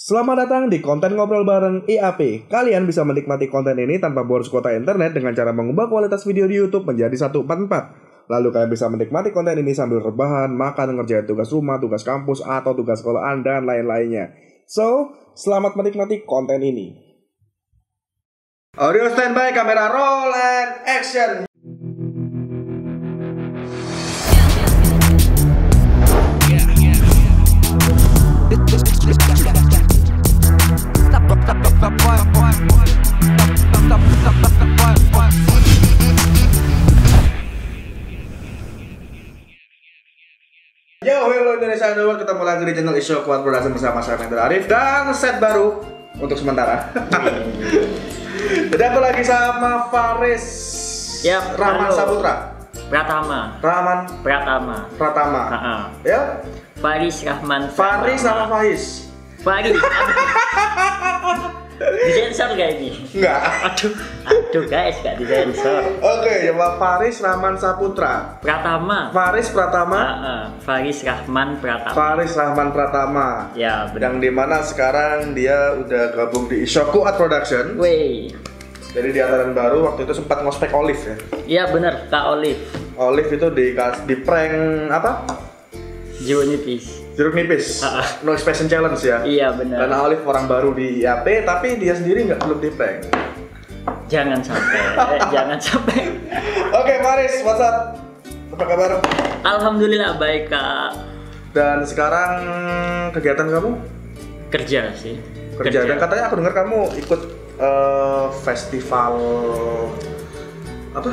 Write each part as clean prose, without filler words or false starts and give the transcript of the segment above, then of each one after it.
Selamat datang di konten ngobrol bareng IAP. Kalian bisa menikmati konten ini tanpa boros kuota internet dengan cara mengubah kualitas video di YouTube menjadi 144. Lalu kalian bisa menikmati konten ini sambil rebahan, makan, ngerjain tugas rumah, tugas kampus, atau tugas sekolahan, dan lain-lainnya. So, selamat menikmati konten ini. Audio standby, kamera roll and action. Yo, hello Indonesia Underworld, ketemu lagi di channel Isyo Kuat Production bersama saya Mendel Arif dan set baru untuk sementara. Jadi aku lagi sama Faris Rahman Saputra. Pratama. Ya? Faris Rahman. Faris sama Faiz. Faris. Disensor gak ini? Enggak. Aduh guys, gak disensor. Oke, coba Faris Rahman Saputra. Pratama. Faris Pratama. Faris Rahman Pratama. Faris Rahman Pratama. Ya, benar. Yang dimana sekarang dia udah gabung di Isyo Kuat Production. Wey. Jadi di angkatan baru waktu itu sempat ngospek Olive ya. Iya benar, Kak Olive. Olive itu di prank apa? Jeruk nipis. No expression challenge ya. Iya benar. Karena Olive orang baru di IAP, tapi dia sendiri belum di prank. Jangan sampai. Jangan sampai. Oke, Faris, what's up? Apa kabar? Alhamdulillah baik, Kak. Dan sekarang kegiatan kamu? Kerja sih. Kerja. Dan katanya aku dengar kamu ikut festival apa?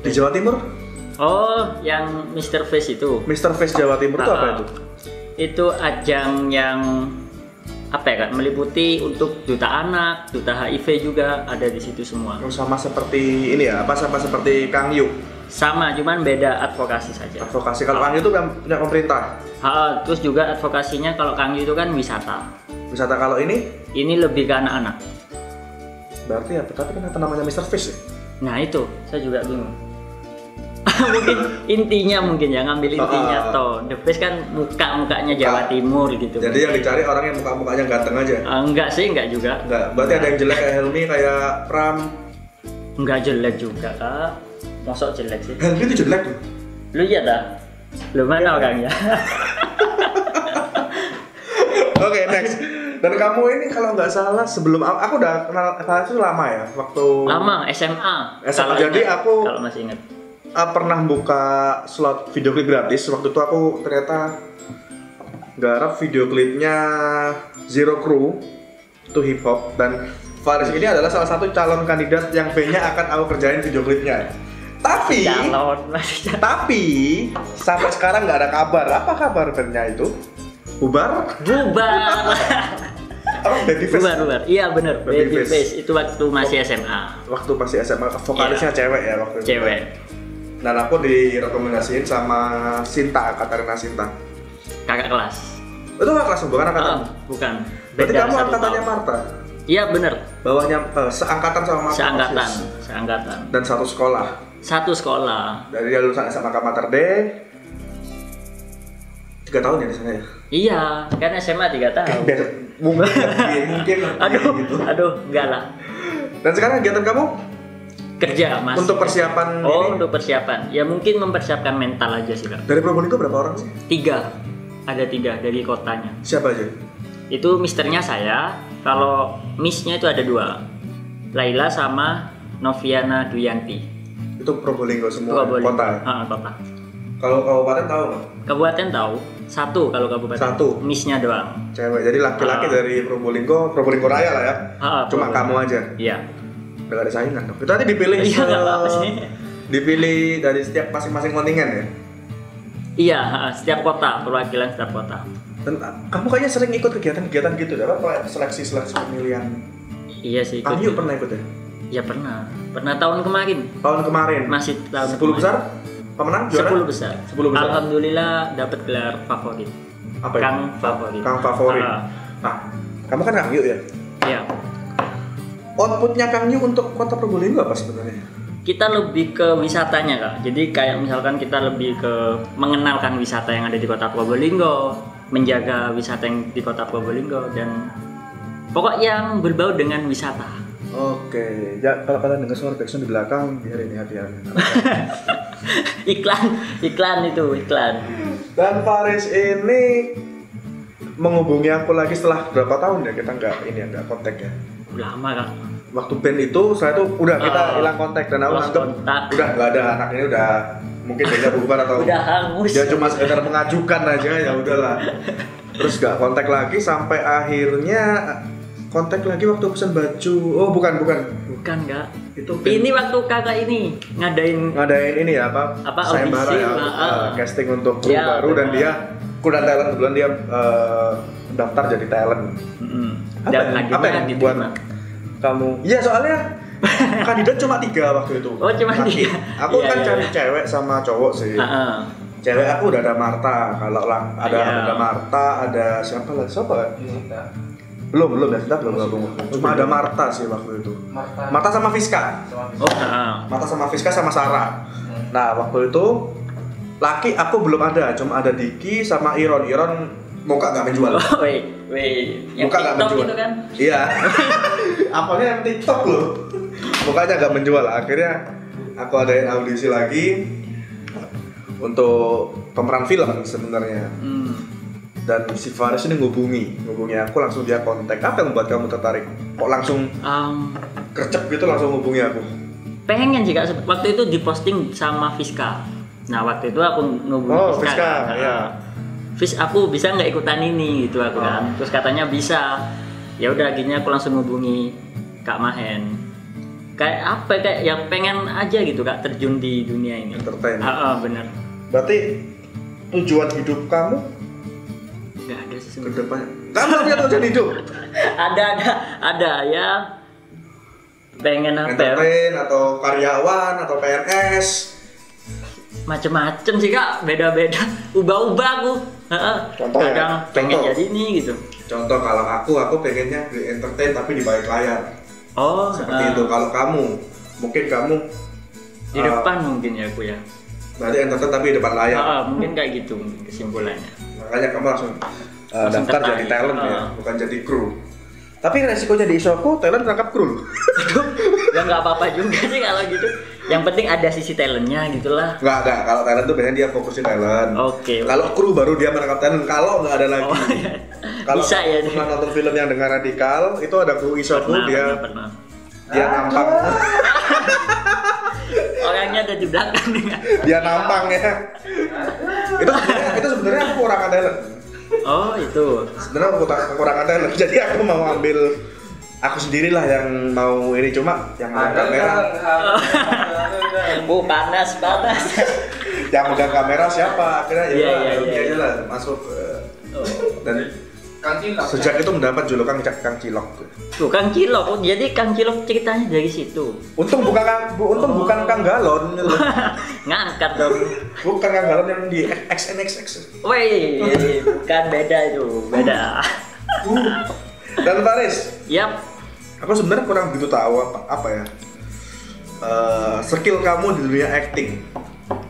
Di Jawa Timur? Oh, yang Mr. Face itu. Mr. Face Jawa Timur itu apa itu? Itu ajang yang apa ya Kak, meliputi untuk duta anak, duta HIV juga ada di situ semua. Sama seperti ini ya, sama seperti Kang Yu? Sama, cuman beda advokasi saja. Advokasi, kalau Kang Yu itu punya pemerintah? Terus juga advokasinya kalau Kang Yu itu kan wisata. Wisata, kalau ini? Ini lebih ke anak-anak. Berarti ya, tapi kenapa namanya Mr. Fish ya? Nah itu, saya juga bingung. Mungkin intinya ya, ngambil intinya toh. The Face kan mukanya Jawa Timur gitu. Jadi yang dicari orang yang mukanya ganteng aja? Enggak sih, enggak juga. Enggak, berarti ada yang jelek kayak Helmi, kayak Pram? Enggak jelek juga Kak. Mosok jelek sih. Helmi itu jelek tuh? Lu iya dah? Lu mana orangnya? Oke, next. Dan kamu ini kalau nggak salah sebelum aku udah kenal Faris itu lama ya, waktu lama SMA. Jadi aku kalau masih ingat pernah buka slot video klip gratis. Waktu itu aku ternyata garap video klipnya Zero Crew itu hip hop, dan Faris ini adalah salah satu calon kandidat yang B-nya akan aku kerjain video klipnya. Tapi sampai sekarang nggak ada kabar. Apa kabar bandnya itu? Bubar. Apa Babyface? Bubar. Iya bener, Babyface. Itu waktu masih SMA. Waktu masih SMA, vokalisnya cewek ya waktu itu. Cewek. Dan aku direkomendasiin sama Sinta, Katarina Sinta. Kakak kelas. Itu kakak kelas, bukan angkatan? Bukan. Berarti kamu angkatannya Marta? Iya bener. Bawahnya seangkatan sama Marta? Seangkatan. Dan satu sekolah? Satu sekolah. Dari dia lulusan SMA Kamater D. 3 tahun ya di sana ya? Iya, kan SMA 3 tahun. Mungkin. Aduh, enggak lah. Dan sekarang kegiatan kamu? Kerja mas. Untuk persiapan ini? Untuk persiapan. Ya mungkin mempersiapkan mental aja sih Kak. Dari Probolinggo berapa orang sih? 3. Ada 3 dari kotanya. Siapa aja? Itu misternya saya. Kalau missnya itu ada 2. Laila sama Noviana Duyanti. Itu Probolinggo semua? Kota? Kota. Kalau kabupaten tahu nggak? Kabupaten tahu. 1 kalau kabupaten. 1. Missnya doang. Cewek. Jadi laki-laki dari Probolinggo Raya lah ya. Cuma kamu aja. Iya. Udah gak ada saingan dong. Itu tadi dipilih. Iya nggak apa-apa sih. Dipilih dari setiap masing-masing kontingen ya. Iya. Setiap kota, perwakilan setiap kota. Dan kamu kayaknya sering ikut kegiatan-kegiatan gitu, apa seleksi pemilihan? Iya sih. Kamu juga pernah ikut ya? Iya pernah. Pernah tahun kemarin. Masih tahun 10 besar? Pemenang juara? 10 besar. Alhamdulillah dapat gelar favorit. Apa itu? Kang favorit. Nah, kamu kan Kang Yu ya? Iya. Outputnya Kang Yu untuk kota Probolinggo apa sebenarnya? Kita lebih ke wisatanya Kak. Jadi kayak misalkan kita lebih ke mengenalkan wisata yang ada di kota Probolinggo, menjaga wisata yang di kota Probolinggo, dan Pokok yang berbau dengan wisata. Oke, ya kalau kalian dengar suara backsound di belakang, biar ini hadiahnya. iklan itu iklan. Dan Faris ini menghubungi aku lagi setelah berapa tahun ya kita nggak kontak ya. Lama Kak. Waktu band itu saya tuh udah kita hilang kontak dan aku nganggep udah nggak ada anak ini udah mungkin dia bubar atau udah hangus. dia cuma sekedar mengajukan aja ya udahlah. Terus nggak kontak lagi sampai akhirnya kontak lagi waktu pesan baju. Oh bukan Kak. Itu ini waktu kakak ini ngadain ini ya apa audisi ya, casting untuk kru ya, baru dan dia kru dan talent kebetulan dia daftar jadi talent. Apa yang buat kamu? Iya soalnya kandidat cuma 3 waktu itu. Oh cuma 3. Aku kan cari cewek sama cowok sih. Cewek aku udah ada Marta, kalau ada Marta, ada siapa ya? Belum ya, kita belum gabung. Cuma ada Marta sih waktu itu. Marta sama Fiska. Marta sama Fiska sama Sarah. Nah waktu itu laki aku belum ada, cuma ada Diki sama Iron muka nggak menjual. Yang muka nggak menjual. Itu kan? Iya. Apalagi yang TikTok loh. Mukanya nggak menjual. Akhirnya aku adain audisi lagi untuk pemeran film sebenarnya. Dan si Faris ini ngubungi aku langsung dia kontak. Apa yang membuat kamu tertarik? Kok langsung gercep gitu langsung ngubungi aku? Pengen sih Kak, waktu itu diposting sama Fiska. Nah waktu itu aku ngubungi Fiska ya. Fis aku bisa nggak ikutan ini gitu aku kan. Terus katanya bisa. Ya udah akhirnya aku langsung ngubungi Kak Mahen. Kayak apa kayak yang pengen aja gitu Kak terjun di dunia ini. Entertain. Bener. Berarti tujuan hidup kamu nggak ada sih ke depannya. Kamu punya tujuan hidup? ada ya. Pengen apa? Entertain atau karyawan atau PNS? Macem-macem sih Kak, beda-beda. Ubah-ubah aku. Contoh kadang pengen jadi ini gitu. Contoh kalau aku pengennya di entertain tapi di balik layar. Seperti itu. Kalau kamu, mungkin kamu di depan mungkin ya aku ya. Berarti entertain tapi di depan layar. Mungkin kayak gitu mungkin kesimpulannya. Makanya kamu langsung daftar jadi talent ya, bukan jadi kru. Tapi resiko jadi isoku, talent tangkap kru. Aduh, ya nggak apa-apa juga sih kalau gitu. Yang penting ada sisi talentnya gitulah. Nggak. Kalau talent tuh biasanya dia fokus di talent. Oke. Kalau kru baru dia menangkap talent. Kalau nggak ada lagi. Iya. Kalau bisa ya. Pernah nonton film yang dengan radikal, itu ada kru isoku pernah. Dia nampang. Orangnya ada di belakang nih. Dia nampang ya. Itu sebenarnya aku kekurangan talent. Oh itu. Sebenarnya kekurangan talent. Jadi aku mau ambil aku sendirilah yang mau ini cuma yang megang kamera. Panas. Yang megang kamera siapa? Akhirnya ya aja lah masuk. Dan sejak itu mendapat julukan Kang Cilok. Tuh Kang Cilok. Jadi Kang Cilok ceritanya dari situ. Untung bukan Kang Galon. Ngangkat dong. Bukan Kang Galon yang di XNXX. Woi, bukan beda itu, beda. Dan Faris. Yap. Aku sebenarnya kurang begitu tahu apa ya. Skill kamu di dunia acting.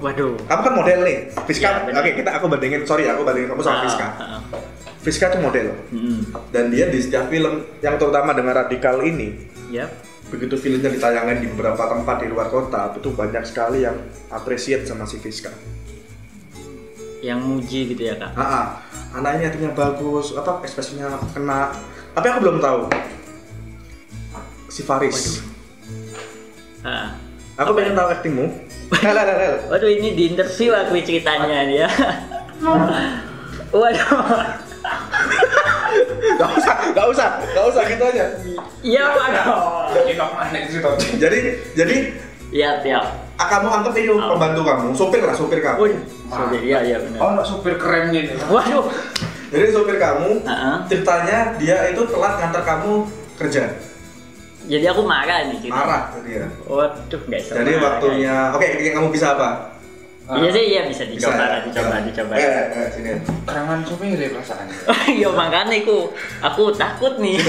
Waduh. Kamu kan model nih. Fiska. Ya, Oke, aku bandingin kamu sama Fiska. Fiska tuh model. Dan dia di setiap film yang terutama dengan radikal ini. Yap. Begitu filmnya ditayangkan di beberapa tempat di luar kota, itu banyak sekali yang appreciate sama si Fiska. Yang muji gitu ya Kak? Anaknya actingnya bagus, ekspresinya kena. Tapi aku belum tahu si Faris. Aku pengen tahu actingmu. Waduh ini di interview aku ceritanya dia. Waduh. Gak usah gitu aja. Iya waduh. Jadi iya tiap. Kamu anggap ini pembantu kamu, supir kamu. Supir, iya benar. Oh, sopir keren gitu. Waduh. Jadi supir kamu, ceritanya dia itu telat ngantar kamu kerja. Jadi aku marah nih ceritanya. Marah dia. Waduh, nggak bisa. Jadi waktunya, oke, kamu bisa apa? Iya sih, iya bisa dicoba. Sini. Kerangan supir ya perasaannya. Iya makanya aku takut nih.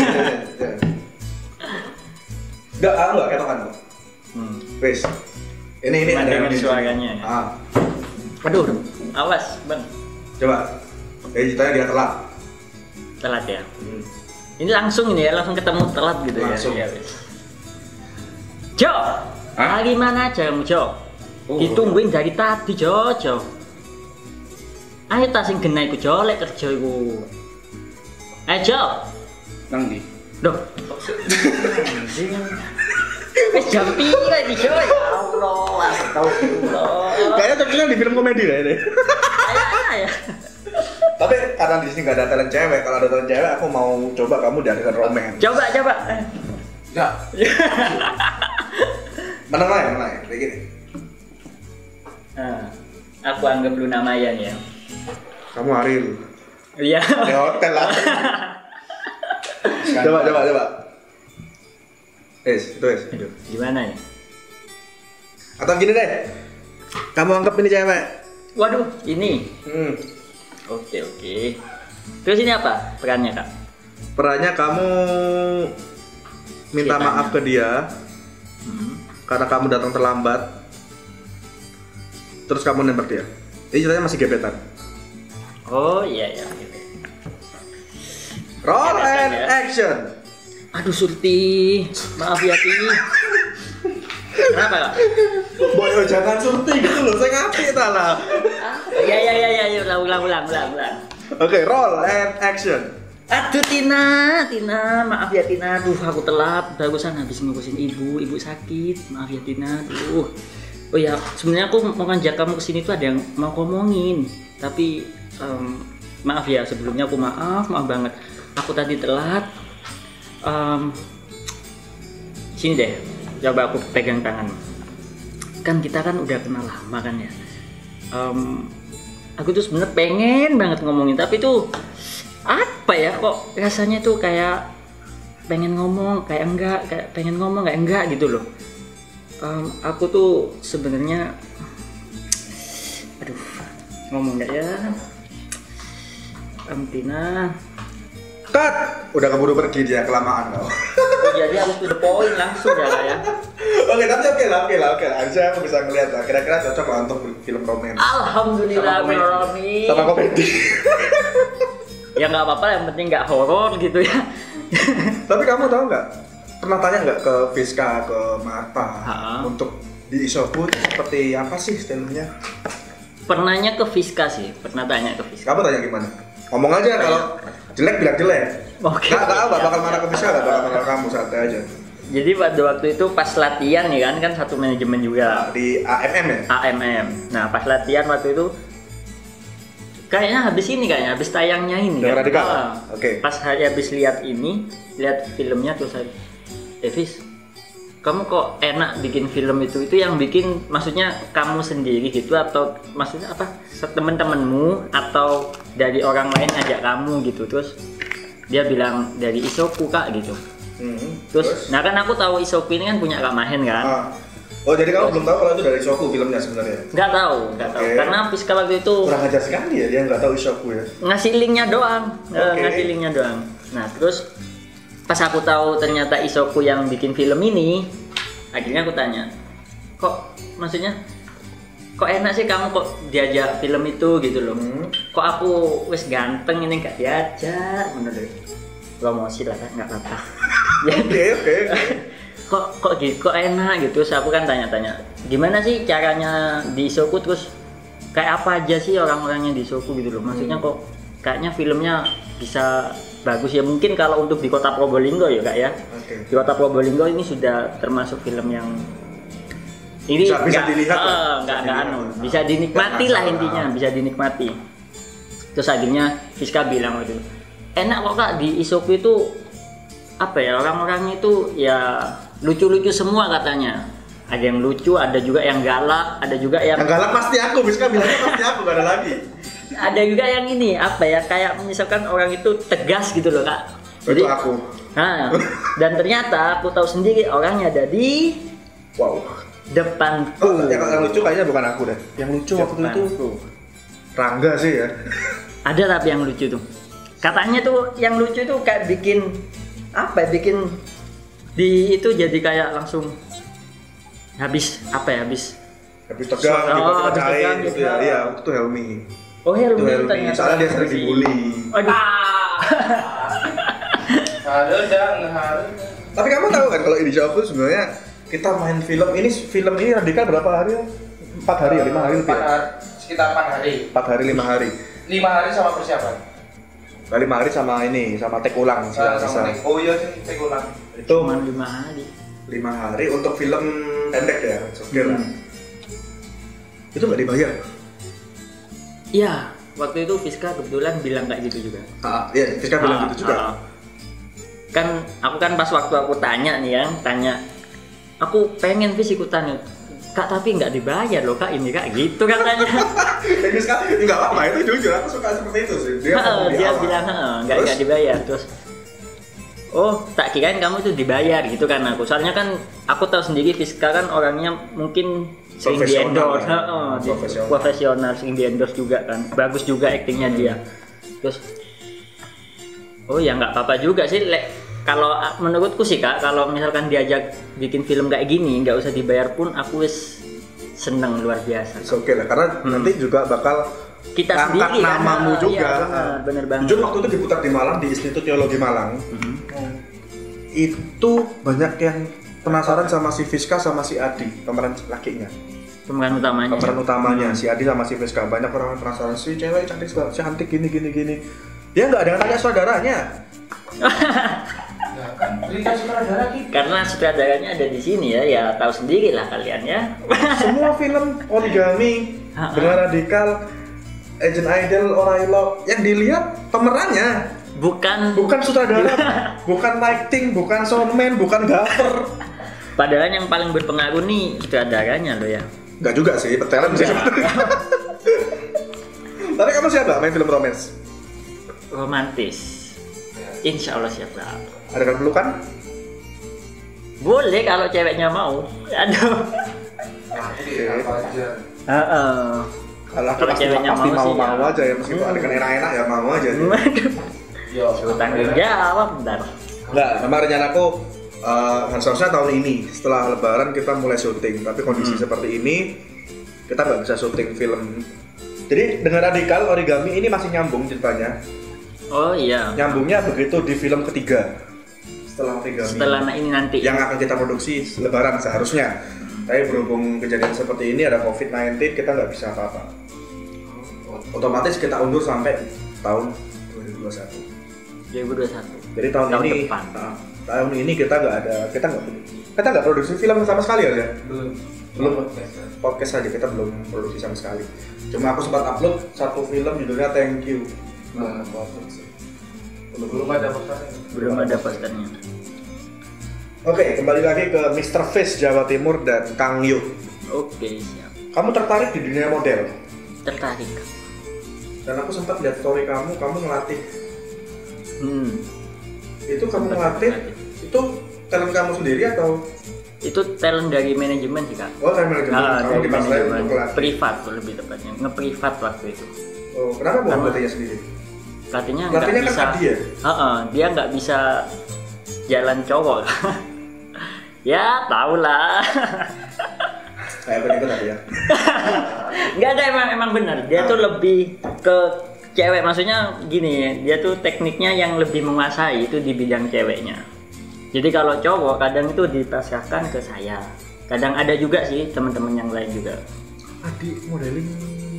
Enggak ketokan kok. Wes. Ini dengar suaranya. Aduh, awas bang. Coba. Ceritanya dia telat. Telat ya. Ini langsung ini ya, langsung ketemu telat gitu Langsung. ya. Jo, lagi mana aja kamu Jo? Ditungguin dari tadi Jo. Ayo tas sing genah iku Jo, lek kerja iku. Ayo Jo. Nang ndi? Duh. Wis jam pira iki Jo? Ya Allah, astagfirullah. Kayaknya cocoknya di film komedi lah ini. Ya. Tapi karena di sini nggak ada talent cewek, kalau ada talent cewek aku mau coba kamu diadakan romance. Coba. Enggak. Menang lah ya, kayak gini. Nah, aku anggap Luna Maya ya. Kamu Ariel. Iya. Di hotel lah. Coba. Itu. Aduh, gimana ya? Atau gini deh. Kamu anggap ini cewek. Waduh, ini. Hmm. Oke. Terus ini apa perannya Kak? Perannya kamu minta Ceritanya. maaf ke dia karena kamu datang terlambat. Terus kamu nembak dia. Ini ceritanya masih gebetan. Oh iya. Roll Gebetan, and ya. action. Aduh Surti, maaf ya Ti. Kenapa Kak? Boy, jangan surti gitu loh, saya ngapi lah. Ya, ulang. Oke, roll and action. Aduh Tina, maaf ya Tina. Aduh, aku telat. Barusan habis ngurusin ibu sakit. Maaf ya Tina. Aduh. Oh ya, sebenarnya aku mau ngajak kamu kesini tuh ada yang mau ngomongin. Tapi maaf ya sebelumnya aku maaf banget. Aku tadi telat. Sini deh, coba aku pegang tangan. Kan kita kan udah kenal lama kan ya. Aku tuh sebenarnya pengen banget ngomongin, tapi tuh apa ya, kok rasanya tuh kayak pengen ngomong kayak enggak, kayak pengen ngomong kayak enggak gitu loh. Aku tuh sebenarnya, aduh, ngomong enggak ya, Tina. Cut! Udah keburu pergi dia, kelamaan kau. Jadi harus to the point langsung ya. Oke, tapi oke lah. Harusnya aku bisa ngeliat lah. Kira-kira cocok lah untuk film romance. Alhamdulillah, Sama komedi. Ya nggak apa-apa, yang penting nggak horor gitu ya. Tapi kamu tahu nggak? Pernah tanya nggak ke Fiska, ke Marta untuk di Isoku seperti apa sih stylenya? Pernahnya ke Fiska sih, pernah tanya ke Fiska. Kamu tanya gimana? Ngomong aja, kalau jelek bilang jelek. Oke. Nggak bakal marah ke Fiska, nggak bakal marah kamu, santai aja. Jadi pada waktu itu pas latihan ya kan satu manajemen juga Di AMM ya? AMM. Nah pas latihan waktu itu kayaknya habis tayangnya ini Dengan kan. Radikal? Oke. Pas habis lihat filmnya terus saya, Fis, kamu kok enak bikin film itu yang bikin maksudnya kamu sendiri gitu atau maksudnya apa temen-temenmu atau dari orang lain ngajak kamu gitu. Terus dia bilang dari Isoku Kak gitu. Terus nah kan aku tahu Isoku ini kan punya Kak Mahen kan. Oh jadi kamu belum tahu kalau itu dari Isoku filmnya sebenarnya? Nggak tahu karena Fiska waktu itu kurang ajar sekali ya, dia nggak tahu Isoku ya. ngasih linknya doang. Nah terus pas aku tahu ternyata Isoku yang bikin film ini, akhirnya aku tanya, kok maksudnya kok enak sih kamu kok diajak film itu gitu loh. Kok aku wis ganteng ini gak diajak, menurut promosi lah kan nggak apa-apa. Oke. Kok gitu, kok enak gitu. Terus aku kan tanya-tanya, gimana sih caranya di Isoku, terus kayak apa aja sih orang-orangnya di Isoku gitu loh. Maksudnya kok kayaknya filmnya bisa bagus ya, mungkin kalau untuk di Kota Probolinggo ya Kak ya. Di Kota Probolinggo ini sudah termasuk film yang ini bisa dilihat bisa dinikmati lah intinya, bisa dinikmati. Terus akhirnya Fiska bilang waktu itu, enak kok Kak di Isoku itu apa ya, orang-orangnya itu ya lucu-lucu semua katanya. Ada yang lucu, ada juga yang galak, ada juga yang galak pasti aku, Fiska bilangnya pasti aku, gak ada lagi. Ada juga yang ini apa ya, kayak misalkan orang itu tegas gitu loh Kak. Jadi itu aku. Nah, dan ternyata aku tahu sendiri orangnya ada di depanku. Yang lucu kayaknya bukan aku deh. Yang lucu waktu itu Rangga sih ya. Ada tapi yang lucu tuh. Katanya tuh yang lucu tuh kayak bikin apa ya, bikin di itu jadi kayak langsung habis tegang dipercayain gitu ya. Iya, itu Helmi. Oh Helmi ternyata. Soalnya dia sering dibully. Aduh. Tapi kamu tahu kan kalau ini jawab tuh sebenarnya kita main film ini radikal berapa hari? 4 hari ya, 5 hari lebih. Sekitar 4 hari. 4 hari 5 hari. 5 hari sama persiapan. Nah, 5 hari sama tek ulang Sama oh iya sih tek ulang. Itu Cuma 5 hari. 5 hari untuk film pendek ya, oke lah. Itu nggak dibayar? Iya, waktu itu Fiska kebetulan bilang kayak gitu juga. Iya, Fiska bilang gitu juga. Kan aku kan pas waktu aku tanya nih ya, aku pengen Fis ikutan Kak, tapi nggak dibayar loh Kak, ini Kak, gitu katanya. Fiska nggak apa-apa, itu jujur aku suka seperti itu sih. Dia bilang nggak dibayar, terus oh tak kirain kamu itu dibayar gitu kan aku. Soalnya kan aku tahu sendiri Fiska kan orangnya mungkin sering di endorse, profesional, sering di endorse juga kan, bagus juga aktingnya dia. Terus oh ya nggak apa-apa juga sih, kalau menurutku sih Kak, kalau misalkan diajak bikin film kayak gini nggak usah dibayar pun aku wis seneng luar biasa. Oke lah, karena nanti juga bakal kita angkat sendiri namamu kan, juga. Iya, bener banget. Jujur waktu itu diputar di Malang, di Institut Teologi Malang. Itu banyak yang penasaran sama si Fiska sama si Adi, pemeran lakinya. Pemeran utamanya. Si Adi sama si Fiska. Banyak orang penasaran, si cewek cantik gini. Dia nggak ada yang tanya saudaranya. Karena sutradaranya ada di sini ya tahu sendiri lah kalian ya. Semua film Origami, Benar Radikal, Agent Idol, Orailo, yang dilihat pemerannya. Bukan sutradara, bukan lighting, bukan soundman, bukan gaffer. Padahal yang paling berpengaruh nih sutradaranya loh ya. Enggak juga sih, talent sih. Tapi kamu siap gak main film romance? Romantis. Insya Allah siap lah. Ada kan pelukan? Boleh kalau ceweknya mau. Aduh. Kalau aku pasti mau aja ya, meskipun ada kan enak-enak ya mau aja. Suruh tanggung jawab bentar. Enggak, memang rencanaku seharusnya tahun ini setelah Lebaran kita mulai syuting, tapi kondisi seperti ini kita nggak bisa syuting film. Jadi dengan Radikal Origami ini masih nyambung ceritanya. Oh iya. Nyambungnya begitu di film ketiga setelah Origami. Setelah ini nanti. Yang akan kita produksi Lebaran seharusnya. Tapi berhubung kejadian seperti ini ada COVID-19 kita nggak bisa apa-apa. Otomatis kita undur sampai tahun 2021. Jadi tahun ini kita nggak produksi film sama sekali ya? Belum podcast aja, kita belum produksi sama sekali. Cuma aku sempat upload satu film judulnya Thank You. Belum ada posternya. Oke, kembali lagi ke Mr. Fish Jawa Timur dan Kang Yu. Oke, siap. Kamu tertarik di dunia model? Tertarik. Dan aku sempat lihat story kamu ngelatih. Itu kamu ngelatih, itu talent kamu sendiri atau? Itu talent dari manajemen sih Kak. Oh, dari manajemen. Kamu dipasrahin untuk ngelatih. Privat lebih tepatnya, nge-privat waktu itu. Oh, kenapa bukan pelatihnya sendiri? Pelatihnya nggak bisa. Kan dia? Dia nggak bisa jalan cowok. Ya, tau lah. Kayak begitu tadi ya. Nggak ada, emang benar. Dia tuh lebih ke cewek, maksudnya gini, dia tuh tekniknya yang lebih menguasai itu di bidang ceweknya. Jadi kalau cowok kadang itu dipasrahkan ke saya. Kadang ada juga sih teman-teman yang lain juga. Adi modeling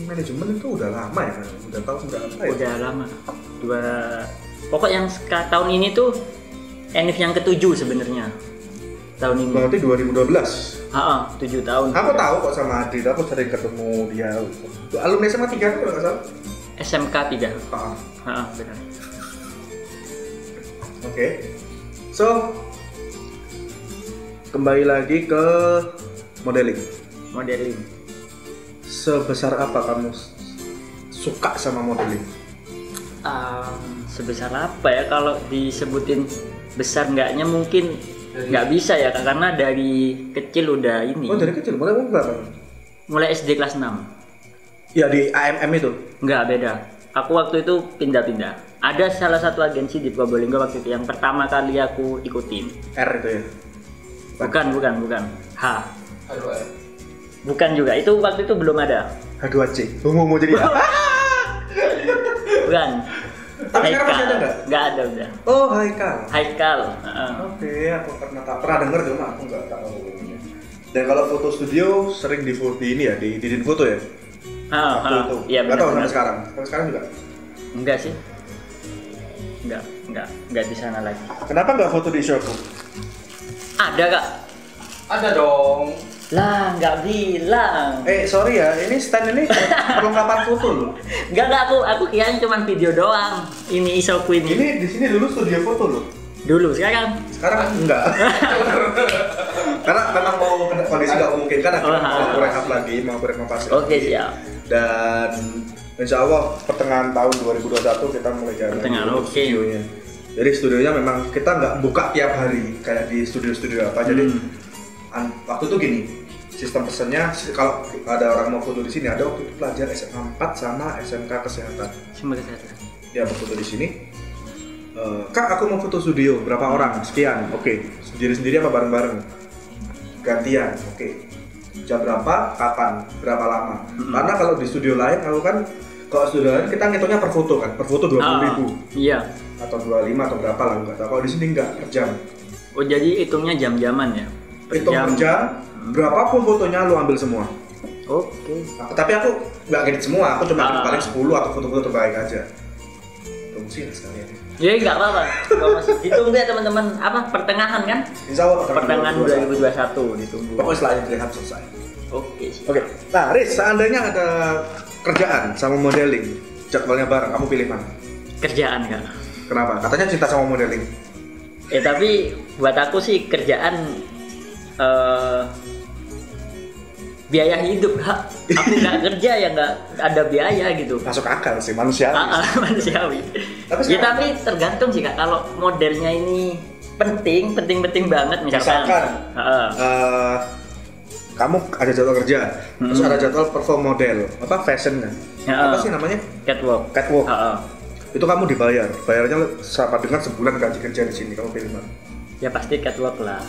manajemen itu udah lama ya? Udah tahu udah apa ya? Udah lama. Pokok yang tahun ini tuh Enif yang ke-7 sebenarnya. Tahun ini. Berarti 2012. 7 tahun. Aku tahu kok sama Adi, aku sering ketemu dia. Alumni SMA 3 kan kalau nggak salah? SMK 3. Benar. Oke. So, kembali lagi ke modeling. Sebesar apa kamu suka sama modeling? Sebesar apa ya, kalau disebutin besar enggaknya mungkin nggak bisa ya, karena dari kecil udah ini. Oh, dari kecil? Mulai umur berapa? Mulai SD kelas 6. Ya, di AMM itu? Enggak, beda. Aku waktu itu pindah-pindah. Ada salah satu agensi di Probolinggo waktu itu yang pertama kali aku ikutin. R itu ya? Bukan. H. Bukan juga, itu waktu itu belum ada. H2C. Mau jadi apa? Bukan. Tapi sekarang masih ada nggak? Nggak ada udah. Oh, Haikal. Haikal. Oke, aku pernah denger cuma aku nggak tahu ini. Dan kalau foto studio sering di ini ya, di foto ya. Waktu itu. Iya Nggak tahu benar. sampai sekarang. Sampai sekarang juga. Enggak sih. Enggak di sana lagi. Kenapa nggak foto di showku? Ada kak. Ada dong. Lah nggak bilang. Sorry ya, ini stand ini perlengkapan foto loh. Enggak aku kirain cuma video doang. Ini isoku ini. Ini di sini dulu studio foto loh. Dulu sekarang. Sekarang enggak. Karena memang mau kondisi nggak memungkinkan, mau rehab lagi, mau renovasi. Oke siap. Dan insya Allah pertengahan tahun 2021 kita mulai jalan Pertengahan, untuk oke. studionya. Jadi studionya memang kita nggak buka tiap hari kayak di studio-studio apa. Jadi waktu itu gini, sistem pesannya kalau ada orang mau foto di sini, ada waktu itu pelajar SMA 4 sama SMK Kesehatan. Semoga sehat. Dia mau foto di sini. Kak, aku mau foto studio, berapa orang? Sekian, oke. Sendiri-sendiri apa bareng-bareng? Gantian, oke. Jam berapa? Kapan? Berapa lama? Karena kalau di studio lain, kalau studio lain kita ngitungnya per foto kan, per foto 20.000 Iya. atau 25 atau berapa lah, nggak tahu. Kalau di sini nggak, per jam. Oh jadi hitungnya jam-jaman ya? Hitung per jam, berapapun fotonya lu ambil semua. Oke. Tapi aku nggak edit semua, aku cuma paling 10 atau foto-foto terbaik aja. Tunggu sih sekalian. Ya nggak apa-apa. Kalau masih ditunggu ya teman-teman. Pertengahan kan? Insya Allah Pertengahan 2021 ditunggu. Pokoknya setelah ini terlihat selesai. Oke. Oke. Nah, Riz, seandainya ada kerjaan sama modeling, jadwalnya bareng, kamu pilih mana? Kerjaan kak. Kenapa? Katanya cinta sama modeling. Tapi buat aku sih kerjaan biaya hidup kak. Aku nggak kerja ya nggak ada biaya gitu. Masuk akal sih, manusiawi. Manusiawi. Tapi Tapi tergantung sih kak. Kalau modelnya ini penting banget misalkan. Kamu ada jadwal kerja, terus ada jadwal perform model, fashion kan? Apa sih namanya? Catwalk. Itu kamu dibayar, bayarnya sama dengan sebulan gaji kerja di sini, kamu pilih mana? Ya pasti catwalk lah.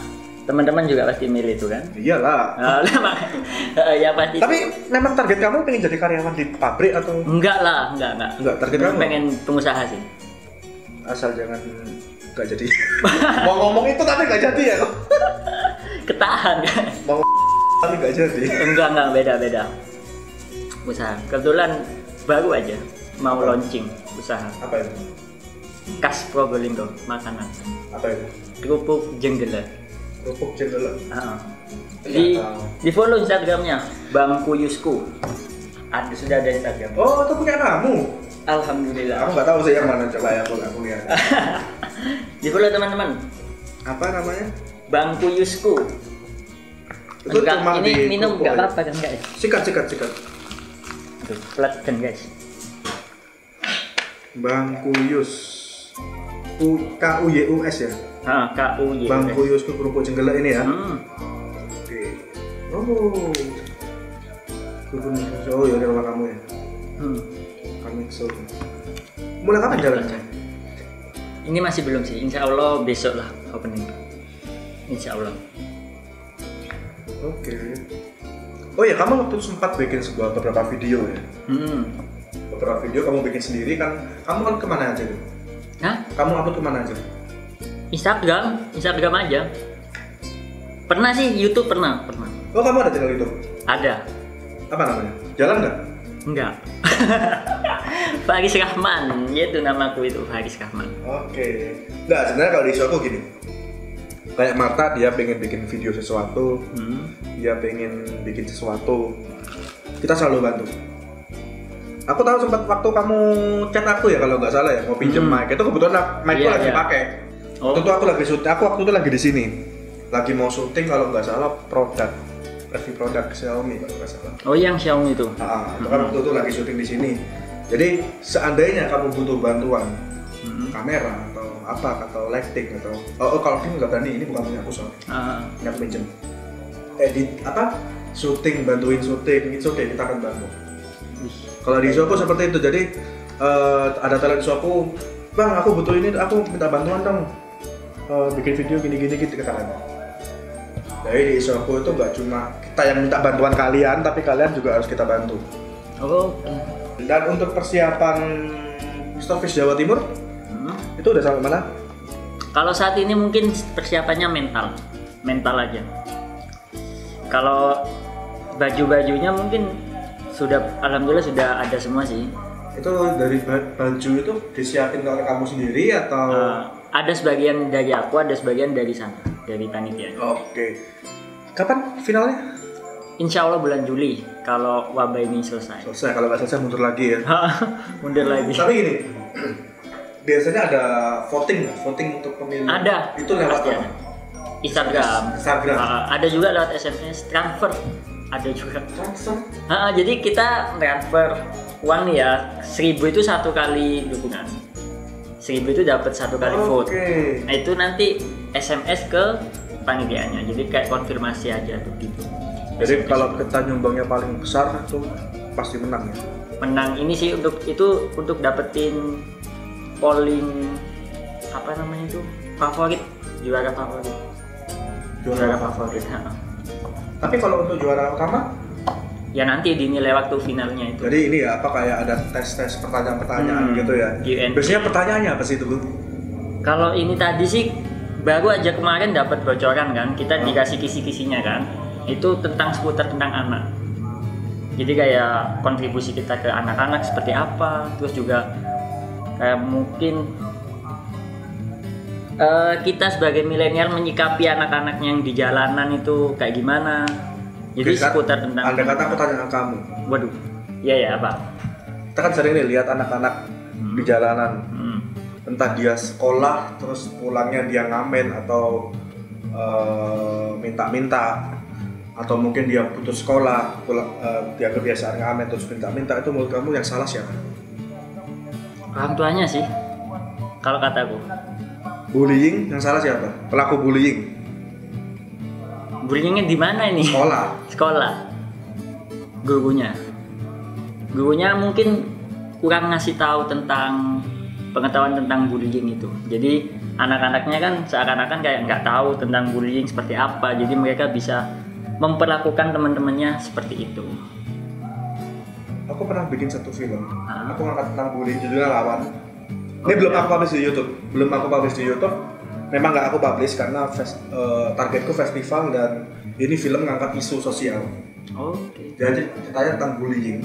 Teman-teman juga pasti milih itu kan? Iyalah. Ya pasti. Tapi memang target kamu pengen jadi karyawan di pabrik atau? Enggak lah, enggak. Enggak, target kamu pengen pengusaha sih. Asal jangan nggak jadi. Mau ngomong itu tapi nggak jadi ya? Ketahan kan? Mau tapi nggak jadi. Enggak, beda. Usaha. Kebetulan baru aja mau launching usaha. Apa itu? Khas Probolinggo, makanan. Apa itu? Kerupuk jenggela. Kerupuk jenggela. Di follow Instagramnya Bangku Yusku. Sudah ada Instagram. Oh, itu punya kamu? Alhamdulillah. Aku nggak tahu sih yang mana, coba ya aku lihat. Di follow teman-teman. Apa namanya? Bangku Yusku. Itu cuma ini di minum Kopo, nggak ya? apa-apa kan guys? Sikat. Tuh, pelat kan guys. Bangkuyus. KUYUS ya? KUY. Bangkuyus itu kerupuk jenggela ini ya? Oke. Oh ya, rumah kamu ya? Kami kesel. Mulai kapan jalannya? Ini masih belum sih, insya Allah besok lah opening. Insya Allah. Oke. Oh ya, kamu waktu itu sempat bikin beberapa video ya? Beberapa video kamu bikin sendiri kan? Kamu kan kemana aja tuh? Hah? Kamu upload kemana aja? Instagram aja. Pernah sih, YouTube pernah. Oh, kamu ada channel YouTube? Ada. Apa namanya? Jalan nggak? Enggak. Faris Rahman, itu namaku itu Faris Rahman. Oke. Nggak, sebenarnya kalau di show aku gini. Kayak Marta, dia pengen bikin video sesuatu, dia pengen bikin sesuatu, kita selalu bantu. Aku tahu sempat waktu kamu chat aku ya kalau nggak salah ya, mau pinjem mic. Itu kebetulan mic-ku lagi pakai. Waktu itu aku lagi syuting, aku waktu itu lagi di sini, lagi mau syuting kalau nggak salah review produk Xiaomi kalau nggak salah. Oh yang Xiaomi itu? Itu kan waktu itu lagi syuting di sini. Jadi seandainya kamu butuh bantuan kamera atau lighting atau kalau ini nggak berani, ini bukan punya aku soalnya. Nggak pinjem. Edit syuting, bantuin syuting, itu oke, kita akan bantu. Kalau di show aku seperti itu, jadi ada talent show aku, bang aku butuh ini, aku minta bantuan dong, bikin video gini kita kan. Jadi di show aku itu nggak cuma kita yang minta bantuan kalian, tapi kalian juga harus kita bantu. Oh. Dan untuk persiapan Mr. Fish Jawa Timur itu udah sampai mana? Kalau saat ini mungkin persiapannya mental aja. Kalau baju-bajunya mungkin alhamdulillah sudah ada semua sih. Itu dari baju itu disiapin oleh kamu sendiri atau? Ada sebagian dari aku, ada sebagian dari sana, dari panitia. Oke. Kapan finalnya? Insya Allah bulan Juli kalau wabah ini selesai. Selesai, kalau nggak selesai mundur lagi ya. Mundur lagi. Tapi gini, biasanya ada voting untuk pemilu. Ada. Itu lewat Pasti apa? ada. Instagram. Ada juga lewat SMS, transfer. Ada juga. Transfer. Jadi kita transfer uang nih ya, 1.000 itu satu kali dukungan. 1.000 itu dapat satu kali vote. Nah itu nanti SMS ke panitianya. Jadi kayak konfirmasi aja tuh gitu. Jadi kalau kita nyumbangnya paling besar itu pasti menang ya. Menang ini sih untuk dapetin polling apa namanya itu juara favorit. Tapi kalau untuk juara utama? Ya nanti dinilai waktu finalnya itu. Jadi ini ya apa kayak ada tes pertanyaan-pertanyaan gitu ya? Q&A. Biasanya pertanyaannya apa sih itu, Bu? Kalau ini tadi sih baru aja kemarin dapat bocoran kan, kita dikasih kisi-kisinya kan. Itu seputar tentang anak. Jadi kayak kontribusi kita ke anak-anak seperti apa, terus juga kayak mungkin kita sebagai milenial menyikapi anak-anak yang di jalanan itu kayak gimana. Jadi seputar tentang. Andai kata aku tanya ke kamu. Waduh. Iya ya apa? Kita kan sering nih lihat anak-anak di jalanan. Entah dia sekolah terus pulangnya dia ngamen atau minta-minta, atau mungkin dia putus sekolah, dia kebiasaan ngamen terus minta-minta. Itu menurut kamu yang salah siapa? Orang tuanya sih. Kalau kataku. Bullying yang salah siapa? Pelaku bullying. Bullyingnya di mana ini? Sekolah. Gurunya mungkin kurang ngasih tahu tentang pengetahuan tentang bullying itu. Jadi anak-anaknya kan seakan-akan kayak nggak tahu tentang bullying seperti apa. Jadi mereka bisa memperlakukan teman-temannya seperti itu. Aku pernah bikin satu film. Aku ngangkat tentang bullying, judulnya Lawan. Ini belum aku publish di YouTube. Memang nggak aku publish karena targetku festival dan ini film ngangkat isu sosial. Oke. Jadi ceritanya tentang bullying.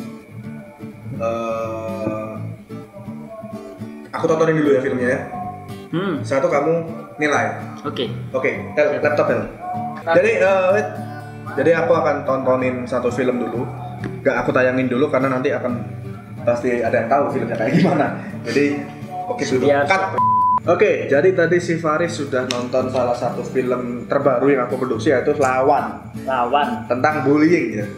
Aku tontonin dulu ya filmnya ya. Satu kamu nilai. Oke. Laptop Hel. Jadi aku akan tontonin satu film dulu. Gak aku tayangin dulu karena nanti akan pasti ada yang tahu filmnya kayak gimana. Jadi dulu. Cut. Oke, jadi tadi si Faris sudah nonton salah satu film terbaru yang aku produksi yaitu Lawan tentang bullying ya.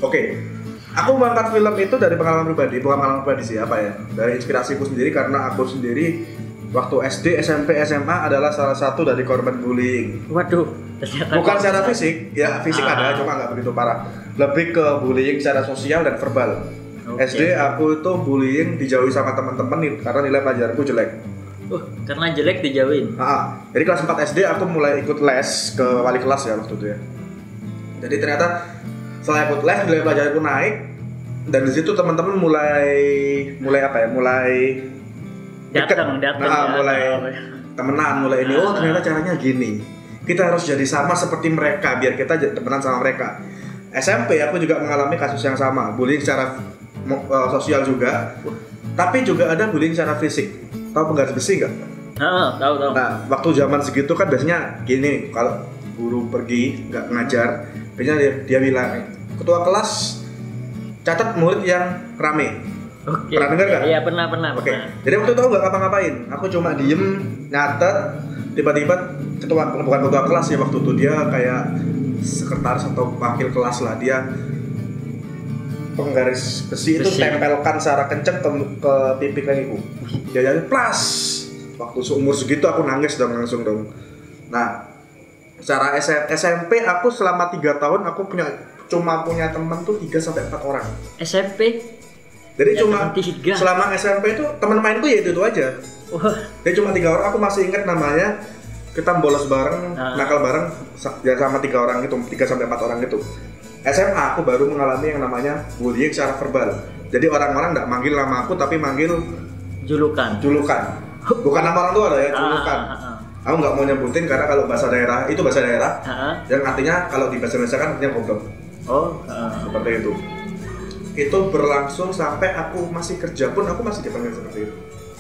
Oke, aku mengangkat film itu dari pengalaman pribadi, bukan pengalaman pribadi sih dari inspirasiku sendiri karena aku sendiri waktu SD, SMP, SMA adalah salah satu dari korban bullying. Waduh, bukan secara fisik, ya fisik ada cuma nggak begitu parah. Lebih ke bullying secara sosial dan verbal. SD aku itu bullying dijauhi sama teman-teman karena nilai pelajaranku jelek. Karena jelek dijauhin. Jadi kelas 4 SD aku mulai ikut les ke wali kelas ya waktu itu ya. Jadi ternyata setelah ikut les nilai pelajaranku naik dan di situ teman-teman mulai datang mulai temenan, mulai ini ternyata caranya gini. Kita harus jadi sama seperti mereka biar kita temenan sama mereka. SMP aku juga mengalami kasus yang sama, bullying secara sosial juga. Tapi juga ada bullying secara fisik. Tahu penggaris besi nggak? Tahu. Nah, waktu zaman segitu kan biasanya gini, kalau guru pergi nggak ngajar, biasanya dia bilang, ketua kelas catat murid yang rame. Pernah dengar nggak? Iya pernah. Jadi waktu itu aku nggak ngapa-ngapain, aku cuma diem nyatet, tiba-tiba bukan ketua kelas ya waktu itu, dia kayak sekretaris atau wakil kelas lah, dia penggaris besi itu tempelkan secara kenceng ke pipi kakiku. Dia jadi plus. Waktu seumur segitu aku nangis langsung dong. Nah, secara SMP aku selama 3 tahun aku cuma punya teman tuh 3 sampai 4 orang. SMP? Jadi cuma selama SMP itu teman mainku ya itu aja. Jadi cuma 3 orang, aku masih ingat namanya. Kita bolos bareng, nakal bareng ya sama 3 orang itu, 3 sampai 4 orang itu. SMA aku baru mengalami yang namanya bullying secara verbal. Jadi orang-orang nggak manggil nama aku tapi manggil Julukan. Bukan nama orang tua ya, julukan. Aku nggak mau nyebutin karena kalau bahasa daerah itu bahasa daerah, yang artinya kalau di bahasa Indonesia kan artinya goblok. Seperti itu. Itu berlangsung sampai aku masih kerja pun aku masih dipanggil seperti itu.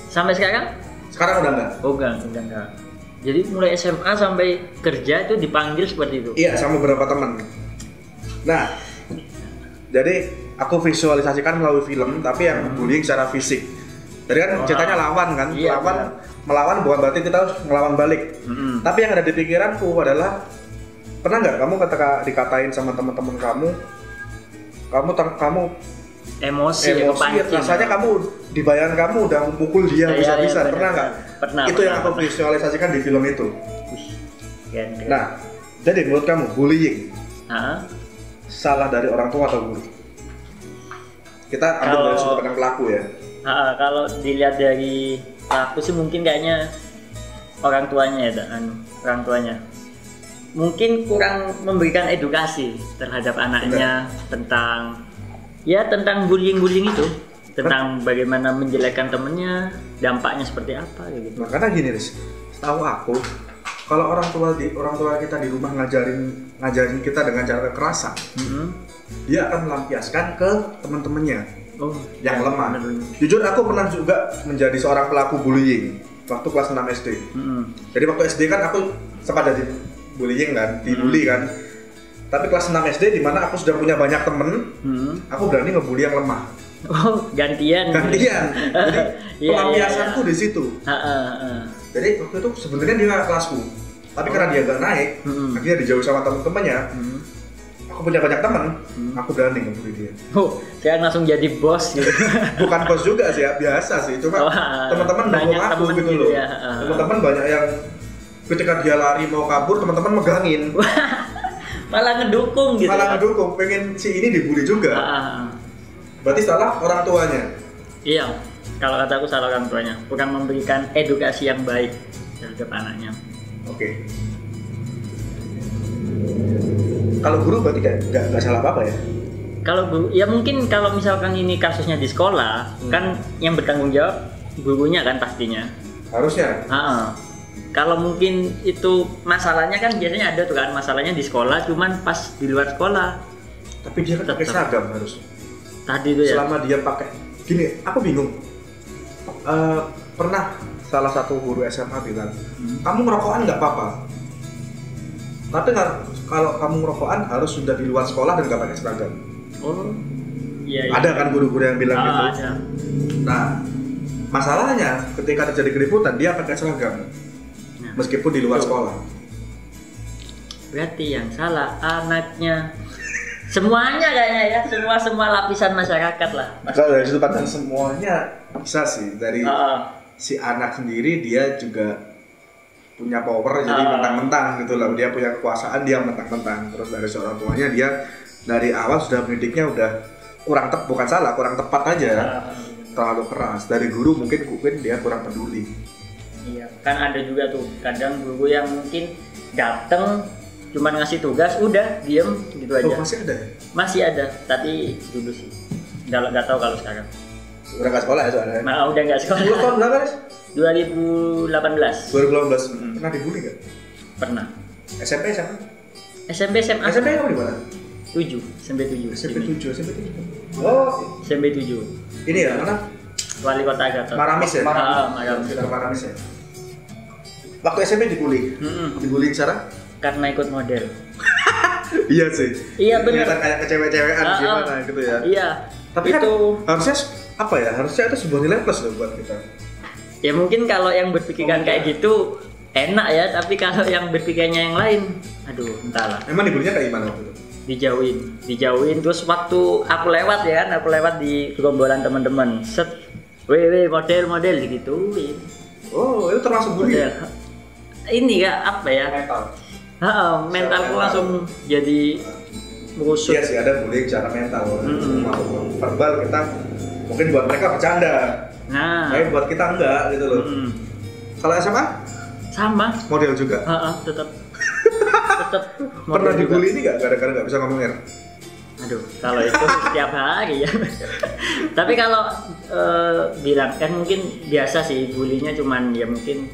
Sampai sekarang? Sekarang udah enggak. Udah enggak. Jadi mulai SMA sampai kerja itu dipanggil seperti itu. Iya, sama beberapa teman. Nah, jadi aku visualisasikan melalui film, tapi yang bullying secara fisik. Jadi kan ceritanya lawan kan, melawan bukan berarti kita harus melawan balik. Tapi yang ada di pikiranku adalah, pernah nggak kamu ketika dikatain sama teman-teman kamu emosi rasanya kamu di bayangan kamu udah memukul dia bisa-bisa, pernah nggak? Pernah. Itu yang aku visualisasikan di film itu. Nah, jadi menurut kamu bullying salah dari orang tua atau guru? Kita ambil dari sudut pandang pelaku ya. Kalau dilihat dari pelaku sih mungkin kayaknya orang tuanya orang tuanya mungkin kurang memberikan edukasi terhadap anaknya tentang bullying itu, tentang bagaimana menjelekkan temennya, dampaknya seperti apa gitu. Nah, karena gini Riz, tahu aku kalau orang tua kita di rumah ngajarin kita dengan cara kekerasan, dia akan melampiaskan ke teman-temannya yang lemah. Jujur aku pernah juga menjadi seorang pelaku bullying waktu kelas 6 SD. Jadi waktu SD kan aku sempat jadi bullying kan, dibully kan. Tapi kelas 6 SD di mana aku sudah punya banyak temen, aku berani ngebully yang lemah. Gantian. Jadi pelampiasanku di situ. Jadi waktu itu sebenarnya dia nggak kelasku, tapi karena dia nggak naik, akhirnya dijauhi sama temen-temennya. Aku punya banyak teman, aku berani ngebully dia. Saya langsung jadi bos gitu. Bukan bos juga sih, biasa sih. Cuma teman-teman dukung aku gitu loh. Ya. Teman-teman banyak yang ketika dia lari mau kabur, teman-teman megangin. Malah ngedukung gitu. Pengen si ini dibully juga. Berarti salah orang tuanya. Iya, kalau kata aku salah orang tuanya, bukan memberikan edukasi yang baik terhadap anaknya. Oke. Kalau guru berarti nggak salah apa-apa ya? Kalau guru, ya mungkin kalau misalkan ini kasusnya di sekolah, kan yang bertanggung jawab gurunya kan pastinya. Harusnya. Kalau mungkin itu masalahnya kan biasanya ada tuh kan, masalahnya di sekolah, cuman pas di luar sekolah. Tapi dia kan pakai seragam harus. Tadi tuh ya. Selama dia pakai, gini, aku bingung. Pernah salah satu guru SMA bilang, kamu ngerokokan nggak apa-apa. Tapi kalau kamu ngerokokan harus sudah di luar sekolah dan nggak pakai seragam. Iya. Ada kan guru-guru yang bilang gitu. Ada. Nah, masalahnya ketika terjadi keributan dia pakai seragam, meskipun di luar sekolah. Berarti yang salah anaknya. Semuanya kayaknya ya, semua lapisan masyarakat lah. Kalau dari sudut pandang semuanya bisa sih, dari si anak sendiri dia juga punya power, jadi mentang-mentang gitu lah, dia punya kekuasaan, dia mentang-mentang. Terus dari seorang tuanya dia dari awal sudah mendidiknya udah kurang tepat aja, terlalu keras. Dari guru mungkin dia kurang peduli. Iya, kan ada juga tuh kadang guru yang mungkin dateng cuman ngasih tugas, udah diem gitu aja. Masih ada ya? Masih ada, tapi dulu sih. Nggak tahu kalau sekarang. Udah nggak sekolah ya soalnya? Nah, udah nggak sekolah. Dulu tahun berapa Res? 2018. Pernah dibully nggak? Pernah. SMP siapa? SMP SMA. SMP kamu di mana? 7, SMP 7. SMP 7. Oh, SMP 7. Ini ya, mana? Wali Kota Gatot. Maramis ya? Maramis. Ya. Waktu SMP dibully? Dibully cara? Karena ikut model. Iya sih. Iya benar. Kayak kecewek-cewekan gimana gitu ya. Iya. Tapi itu kan harusnya apa ya? Harusnya itu sebuah nilai plus loh buat kita. Ya mungkin kalau yang berpikiran kayak gitu enak ya, tapi kalau yang berpikirnya yang lain, aduh entahlah. Emang dibullynya kayak gimana waktu itu? Dijauhin. Terus waktu aku lewat di gerombolan teman-teman, set, weh model digituin. Oh, itu termasuk bully ya? Ini ya apa ya? Mentalku langsung jadi merusuk. Iya sih, ada bullying secara mental. Verbal kita mungkin buat mereka bercanda. Tapi buat kita enggak gitu loh. Kalau SMA? Sama. Model juga? Tetap. Pernah dibully ini nggak gara-gara nggak bisa ngomong R? Aduh, kalau itu setiap hari ya. Tapi kalau bilang kan mungkin biasa sih bulinya, cuman ya mungkin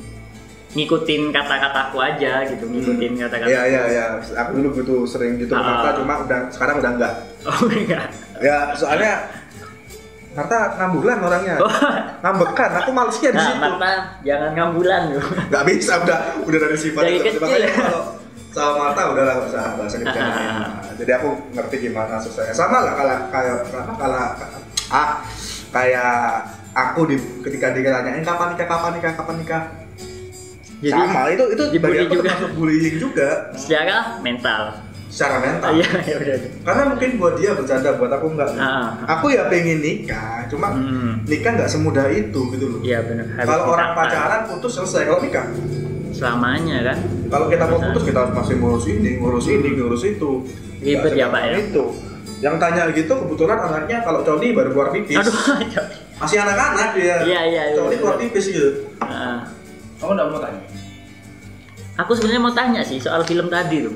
ngikutin kata-kataku aja gitu, ngikutin kata-kata. Iya. Aku dulu gitu sering gitu ke Marta, cuma sekarang udah enggak. Oh enggak. Ya soalnya Marta ngambulan orangnya. Ngambekan, aku malesnya di situ. Marta jangan ngambulan loh. Nggak bisa, udah dari sifat dari itu. kecil. Makanya kalau sama Marta udah lah nggak usah dibicarain. Jadi aku ngerti gimana susahnya. Sama lah kayak aku ketika ditanyain kapan nikah. Jadi, sama itu bagi aku juga. termasuk bullying juga. Secara mental. Iya, udah. Karena mungkin buat dia bercanda, buat aku enggak. Aku ya pengen nikah, cuma nikah nggak semudah itu gitu loh. Iya benar. Kalau orang pacaran putus selesai, kalau nikah selamanya kan. Kalau kita mau putus kita masih ngurus itu. Ribet ya Pak ya. Itu. Yang tanya gitu kebetulan anaknya kalau Coli baru keluar pipis. Aduh. Masih anak-anak dia. Iya. Coli keluar pipis gitu. Kamu udah mau tanya? Aku sebenarnya mau tanya sih soal film tadi tuh.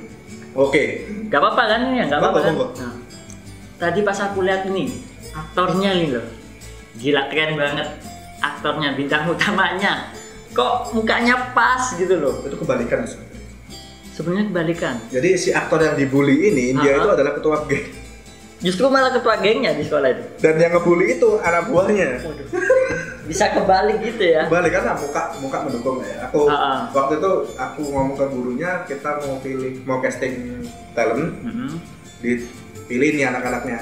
Oke. Gak apa-apa kan ini ya? Gak apa-apa kan? Monggo. Nah, tadi pas aku lihat ini aktornya nih loh, gila keren banget aktornya, bintang utamanya. Kok mukanya pas gitu loh? Itu kebalikan. Sebenarnya kebalikan. Jadi si aktor yang dibully ini dia itu adalah ketua geng. Justru malah ketua gengnya di sekolah itu. Dan yang ngebully itu anak buahnya. Waduh. Bisa kebalik gitu ya? Kebalik karena muka mendukung ya. Aku waktu itu aku ngomong ke gurunya kita mau casting talent, dipilih nih anak-anaknya.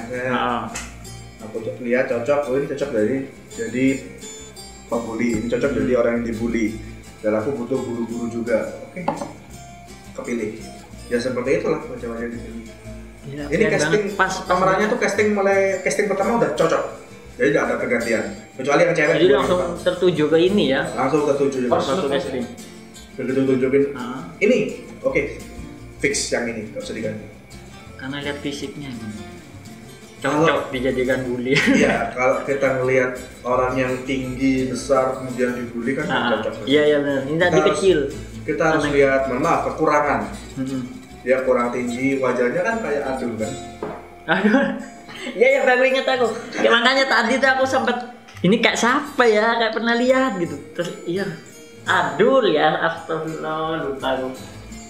Aku lihat cocok, ini cocok jadi pembuli, ini cocok jadi orang yang dibully. Dan aku butuh guru-guru juga. Oke. Kepilih. Ya seperti itulah wajah-wajah dipilih. Gila, ini casting pas pemerannya tuh casting pertama udah cocok. Jadi tidak ada pergantian. Kecuali yang cewek. Jadi langsung tertuju ke ini ya. Langsung tertuju juga. Satu casting. Begitu tunjukin. Ini oke. Fix yang ini, enggak usah diganti. Karena lihat fisiknya ini. Cocok dijadikan bully. Iya, kalau kita ngelihat orang yang tinggi, besar kemudian dibully kan cocok. Iya benar. Ini tadi kecil. Kita harus lihat, maaf, kekurangan. Dia kurang tinggi, wajahnya kan kayak Adul kan. Aduh. Iya baru inget aku. Ya, makanya tadi tuh aku sempet ini kayak siapa ya, kayak pernah lihat gitu. Terus iya Adul ya, astagfirullah lupa aku.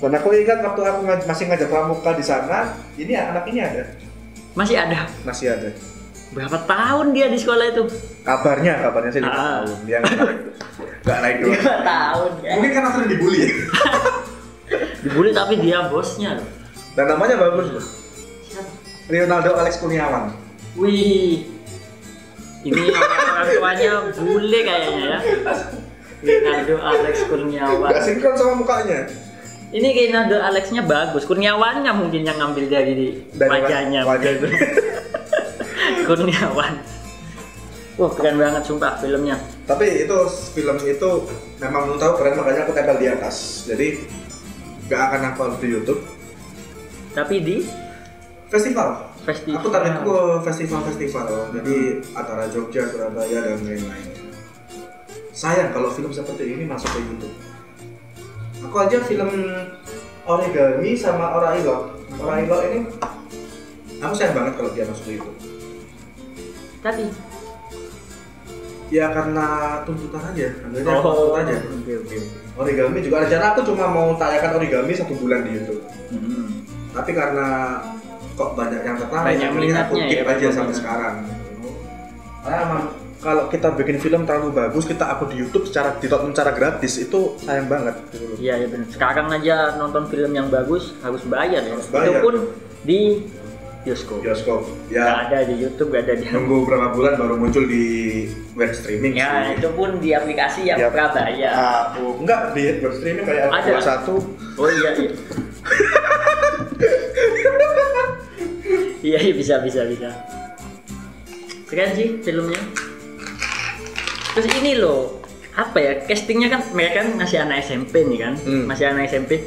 Dan aku ingat waktu aku masih ngajar pramuka di sana, ini anak ini ada. Masih ada. Berapa tahun dia di sekolah itu? Kabarnya sih 5 tahun. Dia nggak naik 2 tahun. Ya. Mungkin karena sering dibully. Dibully tapi dia bosnya loh. Dan namanya bagus loh. Ronaldo Alex Kurniawan. Wih. Ini orang tuanya bule kayaknya ya. Ronaldo Alex Kurniawan. Gak sinkron sama mukanya. Ini Ronaldo Alexnya bagus, Kurniawannya mungkin yang ngambil dari wajahnya. Wajah itu. Kurniawan. Wah keren banget sumpah filmnya. Tapi itu film itu memang belum tahu keren, makanya aku tempel di atas. Jadi gak akan upload di YouTube. Tapi di festival. Aku targetku ke festival. Jadi antara Jogja, Surabaya dan lain-lain. Sayang kalau film seperti ini masuk ke YouTube. Aku aja film Origami sama Orailo ini aku sayang banget kalau dia masuk ke YouTube. Tapi ya karena tuntutan aja, tuntut aja. Okay. Origami juga rencana aku cuma mau tayangkan Origami 1 bulan di YouTube. Tapi karena kok banyak yang tertarik, aku keep aja sampai sekarang. Karena emang kalau kita bikin film terlalu bagus, kita upload di YouTube ditonton secara gratis itu sayang banget. Iya benar. Sekarang aja nonton film yang bagus harus bayar ya. Bayar. Itu pun di bioskop. Ya. Gak ada di YouTube, gak ada di. Nunggu berapa bulan baru muncul di web streaming. Ya itu pun di aplikasi yang prabayar. Enggak di web streaming kayak ada 21. Oh iya. Iya bisa. Keren sih filmnya. Terus ini loh, apa ya, castingnya kan mereka kan masih anak SMP nih kan, masih anak SMP.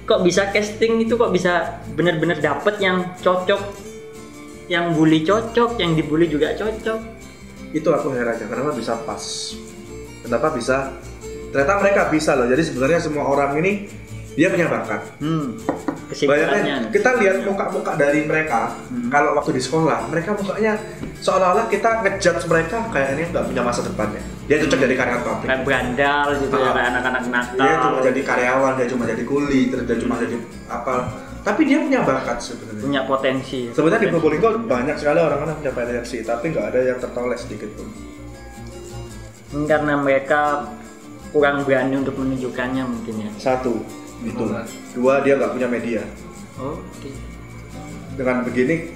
Kok bisa casting itu kok bisa benar-benar dapet yang cocok, yang bully cocok, yang dibully juga cocok. Itu aku heran aja, kenapa bisa pas? Kenapa bisa? Ternyata mereka bisa loh. Jadi sebenarnya semua orang ini dia punya bakat. kesimpulannya. Kita lihat muka-muka dari mereka. Kalau waktu di sekolah, mereka mukanya seolah-olah kita ngejudge mereka kayaknya nggak punya masa depan ya. Dia cocok jadi karyawan pabrik. Kayak berandal gitu ya, kayak anak-anak nakal. Dia cuma jadi karyawan, dia cuma jadi kuli, terus dia cuma jadi apa. Tapi dia punya bakat sebenarnya. Punya potensi. Sebenarnya di Probolinggo banyak sekali orang-orang punya potensi, tapi nggak ada yang tertolak sedikit pun. Karena mereka kurang berani untuk menunjukkannya mungkin ya. Satu, itu. Dua, dia nggak punya media. Oke. Dengan begini,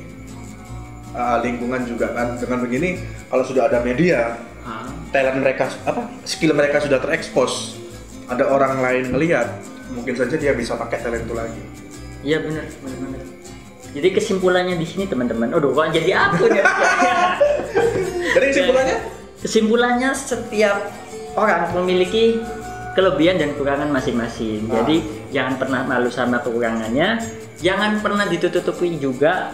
lingkungan juga kan. Dengan begini, kalau sudah ada media, talent mereka, skill mereka sudah terekspos. Ada orang lain ngelihat, mungkin saja dia bisa pakai talent itu lagi. Iya benar. Jadi kesimpulannya di sini teman-teman. Kok jadi aku nih? Jadi kesimpulannya? Kesimpulannya setiap orang memiliki kelebihan dan kekurangan masing-masing. Jadi jangan pernah malu sama kekurangannya, jangan pernah ditutupi juga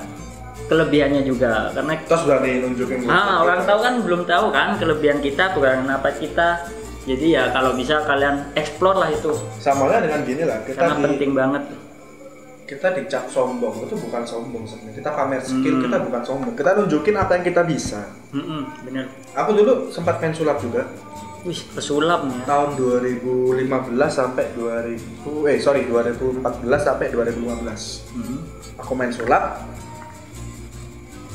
kelebihannya juga. Karena kita sudah nunjukin. Orang tahu kan belum tahu kan kelebihan kita, kekurangan apa kita. Jadi ya kalau bisa kalian explore lah itu. Sama lah dengan gini lah. Karena penting banget. Kita dicap sombong, itu bukan sombong sebenarnya. Kita pamer skill, kita bukan sombong. Kita nunjukin apa yang kita bisa. Bener. Aku dulu sempat main sulap juga. Wih, pesulap nih ya. Tahun 2015 sampai 2014 sampai 2015. Aku main sulap.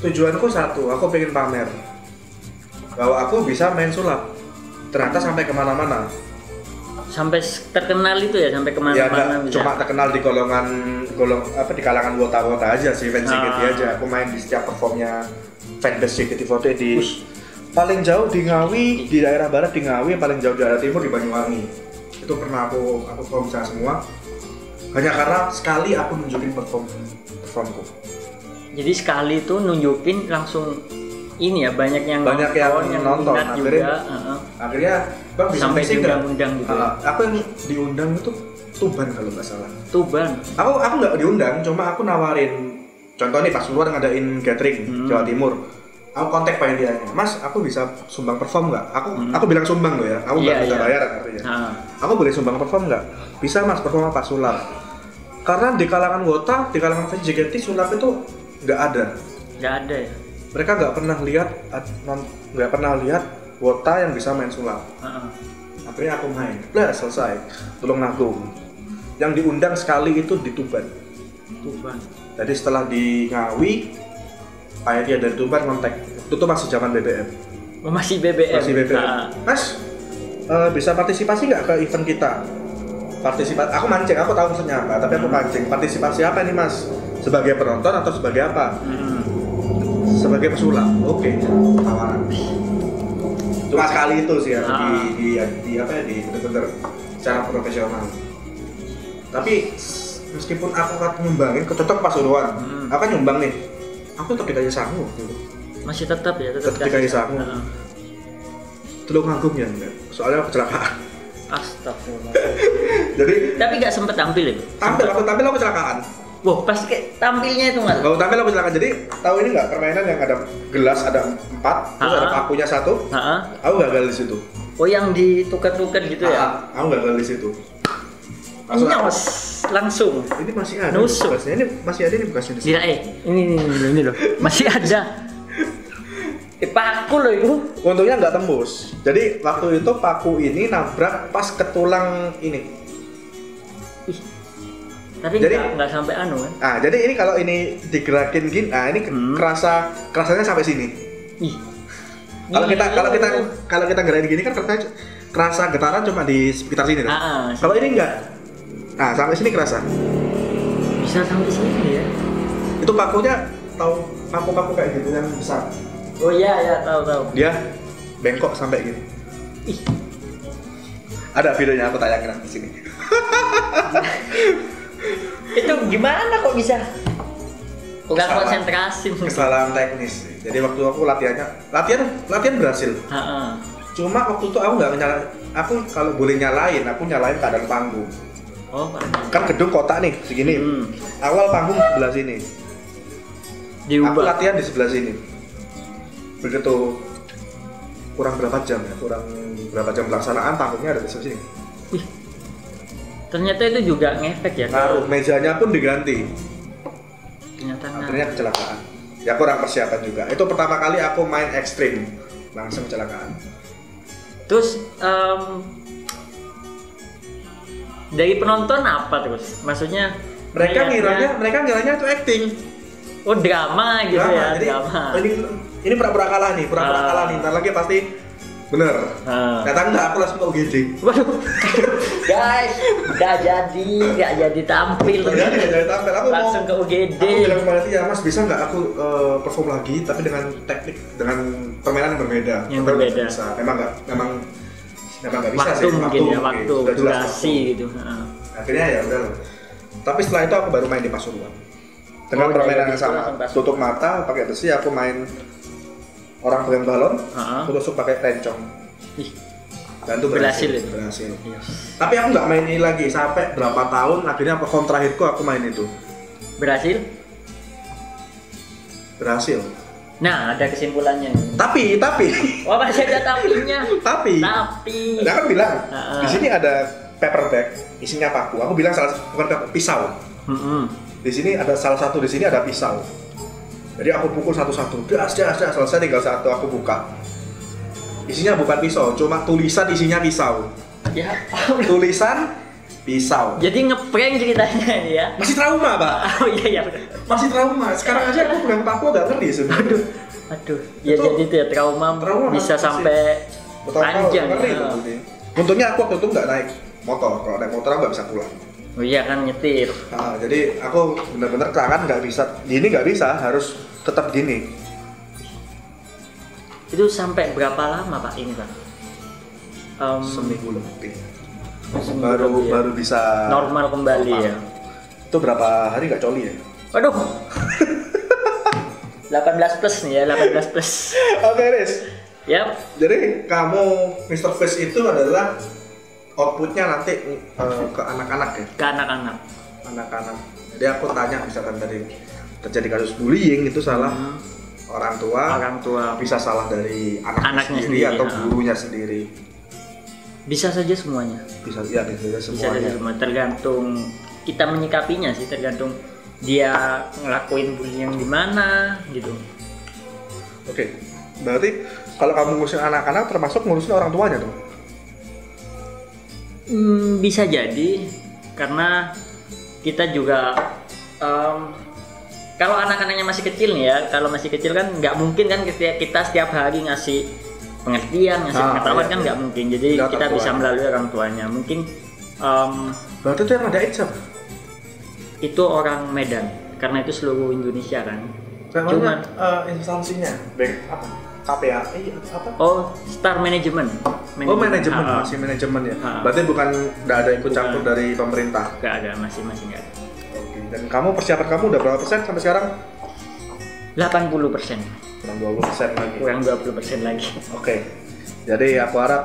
Tujuanku satu, aku pengen pamer bahwa aku bisa main sulap. Ternyata sampai kemana-mana. Sampai terkenal itu ya, sampai kemana-mana. Ya, cuma terkenal di di kalangan wota-wota aja sih, fans JKT aja. Aku main di setiap performnya fanbase JKT48 di paling jauh di Ngawi, di daerah barat di Ngawi, paling jauh di daerah timur di Banyuwangi. Itu pernah aku perform semua. Hanya karena sekali aku nunjukin performku. Jadi sekali itu nunjukin langsung ini ya, banyak yang nonton akhirnya bang bisa sampai musik diundang-undang gitu. Aku yang diundang itu Tuban kalau nggak salah. Tuban. Aku nggak diundang, cuma aku nawarin. Contoh nih pas luar ngadain gathering Jawa Timur. Aku kontak panitianya, Mas, aku bisa sumbang perform nggak? Aku bilang sumbang loh ya, aku nggak minta bayaran artinya. Aku boleh sumbang perform nggak? Bisa Mas, perform apa? Sulap. Karena di kalangan wota, di kalangan fans JKT sulap itu nggak ada. Nggak ada ya. Mereka nggak pernah lihat wota yang bisa main sulap. Akhirnya aku main, selesai. Tulung Agung. Yang diundang sekali itu di Tuban. Jadi setelah di Ngawi, panitia dari Tuban kontak. Itu tuh masih zaman BBM. Masih BBM. Mas, bisa partisipasi nggak ke event kita? Aku mancing, aku tahu maksudnya apa, tapi aku mancing. Partisipasi apa nih Mas? Sebagai penonton atau sebagai apa? Sebagai pesulap. Oke, tawaran. Cuma sekali itu sih ya, di bener-bener secara profesional. Tapi meskipun aku nyumbangin, cocok Pasuruan, aku kan nyumbang nih. Aku tetap dikasih sangu dulu. Masih tetap dikasih sangu. Tulung Agung ya enggak, soalnya aku kecelakaan. Astagfirullah. Jadi tapi nggak sempet tampil ya? Tampil aku kecelakaan. Wah, pas kayak tampilnya itu nggak? Kalau tampil aku kecelakaan. Jadi tahu ini nggak, permainan yang ada gelas ada 4, terus ada pakunya 1. Aku gagal di situ. Oh, yang ditukar-tukar gitu ya? Aku gagal di situ. Langsung. Ini masih ada. Nusuk. Ini masih ada nih bekasnya di sini. Ini loh. Masih ada. Paku loh itu. Untungnya nggak tembus. Jadi waktu itu paku ini nabrak pas ke tulang ini. Tapi nggak sampai anu kan? Jadi ini kalau ini digerakin gini, ini kerasanya sampai sini. Kalau kita gerakin gini kan kerasa getaran cuma di sekitar sini. Kalau ini enggak. Sampai sini kerasa. Bisa sampai sini ya? Itu pakunya, tahu paku-paku kayak gitu yang besar. Oh iya, tahu. Dia bengkok sampai gini. Ada videonya, aku tayangin di sini. Itu gimana kok bisa? Kurang konsentrasi. Kesalahan teknis. Jadi waktu aku latihan berhasil. Cuma waktu itu aku nggak nyalain. Aku kalau boleh nyalain, aku nyalain keadaan panggung. Kan gedung kotak nih segini. Awal panggung sebelah sini. Aku latihan di sebelah sini. Begitu kurang berapa jam pelaksanaan, panggungnya ada di sebelah sini. Ternyata itu juga ngefek ya. Ngaruh, mejanya pun diganti. Ternyata Akhirnya kecelakaan. Ya kurang persiapan juga. Itu pertama kali aku main ekstrim, langsung kecelakaan. Terus dari penonton apa terus? Maksudnya Mereka ngeliatnya- ngiranya itu acting. oh drama gitu ya, Jadi, drama. ini pura-pura kalah nih, Ah. Ntar lagi pasti bener. Ternyata enggak, aku langsung ke UGD. Waduh, guys, nggak jadi tampil. Jadi tampil, aku Langsung ke UGD. Aku bilang ke Malati, ya Mas bisa nggak aku perform lagi, tapi dengan teknik, dengan permainan yang berbeda. Yang Tapi berbeda. nggak bisa. Memang nggak bisa Waktu sih. mungkin ya, waktu Sudah jelas durasi waktu. gitu. Akhirnya ya udah. Tapi setelah itu aku baru main di Pasuruan. Dengan permainan yang sama, langsung Pasuruan. tutup mata, pakai besi, aku main orang pegang balon, Heeh. aku tusuk pakai tencong. Ih, Dan itu Berhasil berhasil. itu? Berhasil. iya. Tapi aku nggak main ini lagi sampai berapa tahun. Akhirnya perform terakhirku aku main itu. Berhasil? Berhasil. Nah, ada kesimpulannya nih. Tapi Oh, masih ada tapinya. Tapi Tapi. dia kan bilang Heeh. di sini ada paper bag isinya paku. Aku bilang bukan paku, pisau. Mm-mm. Di sini ada salah satu, di sini ada pisau. Jadi aku pukul satu-satu, das, selesai tinggal satu aku buka. Isinya bukan pisau, cuma tulisan isinya pisau. Ya, Tulisan pisau. jadi ngeprank ceritanya ini ya. Masih trauma, Pak. Oh iya benar. Masih trauma. Sekarang aja aku pegang paku nggak ngerti sebenarnya. Aduh, ya Itu jadi itu ya trauma bisa masih- sampai panjang. Ngeri Ya. itu. Untungnya aku waktu itu nggak naik motor. Kalau naik motor aku nggak bisa pulang. Oh iya kan nyetir. Nah, jadi aku benar-benar tangan nggak bisa. Gini nggak bisa, harus tetap gini. Itu sampai berapa lama Pak ini Pak? Seminggu lebih. Seminggu Baru lebih ya. baru bisa Normal kembali normal. ya. Itu berapa hari nggak coli ya? Waduh. 18 plus nih ya, 18 plus. Oke, Riz. Yap. Jadi kamu Mr. Fish itu adalah outputnya nanti ke anak-anak ya? Ke anak-anak. Anak-anak. Jadi aku tanya misalkan tadi terjadi kasus bullying itu salah Hmm. orang tua, Orang tua bisa salah dari Anaknya sendiri sendiri, atau ha. gurunya sendiri. bisa saja semuanya. Bisa ya, bisa Bisa semuanya. saja semua tergantung kita menyikapinya sih, tergantung dia ngelakuin bullying di mana gitu. Oke. Berarti kalau kamu ngurusin anak-anak termasuk ngurusin orang tuanya dong. Bisa jadi karena kita juga kalau anak-anaknya masih kecil nih ya, kalau masih kecil kan nggak mungkin kan kita setiap hari ngasih pengertian, ngasih pengetahuan iya, kan iya. nggak mungkin. Jadi Nggak kita bisa tertular. melalui orang tuanya. Mungkin Berarti itu yang ngadain siapa? itu orang Medan karena itu seluruh Indonesia kan. Cuman instansinya, apa? KPAI apa? Oh, Star Management. Oh manajemen, Ah, masih manajemen ya. Ah. Berarti bukan nggak ada ikut Bukan. campur dari pemerintah. nggak ada, masih nggak ada. Oke. Dan kamu persiapan kamu udah berapa persen sampai sekarang? 80%, Kurang 20% lagi. kurang 20% lagi. Oke. Jadi aku harap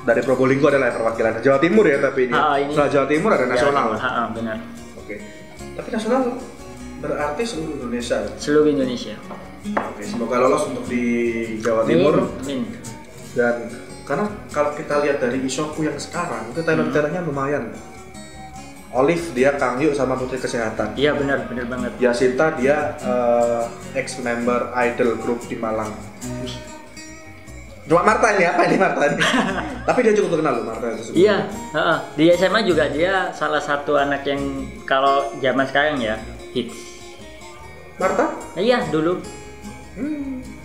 dari Probolinggo adalah perwakilan Jawa Timur ya, tapi ini. Ini Setelah Jawa Timur ada nasional. Benar. Oke. Tapi nasional berarti seluruh Indonesia. Ya? Seluruh Indonesia. Oke, semoga lolos untuk di Jawa Timur. Min. Dan karena kalau kita lihat dari Isoku yang sekarang itu talent-talentnya lumayan. Olive dia Kang Yuk sama Putri Kesehatan. Iya benar banget. Yasinta dia ex member idol group di Malang. Cuma Marta ini apa ini Marta ini? Tapi dia cukup terkenal loh Marta itu sebenarnya. Iya, di SMA juga dia salah satu anak yang kalau zaman sekarang ya hits. Marta? Iya dulu.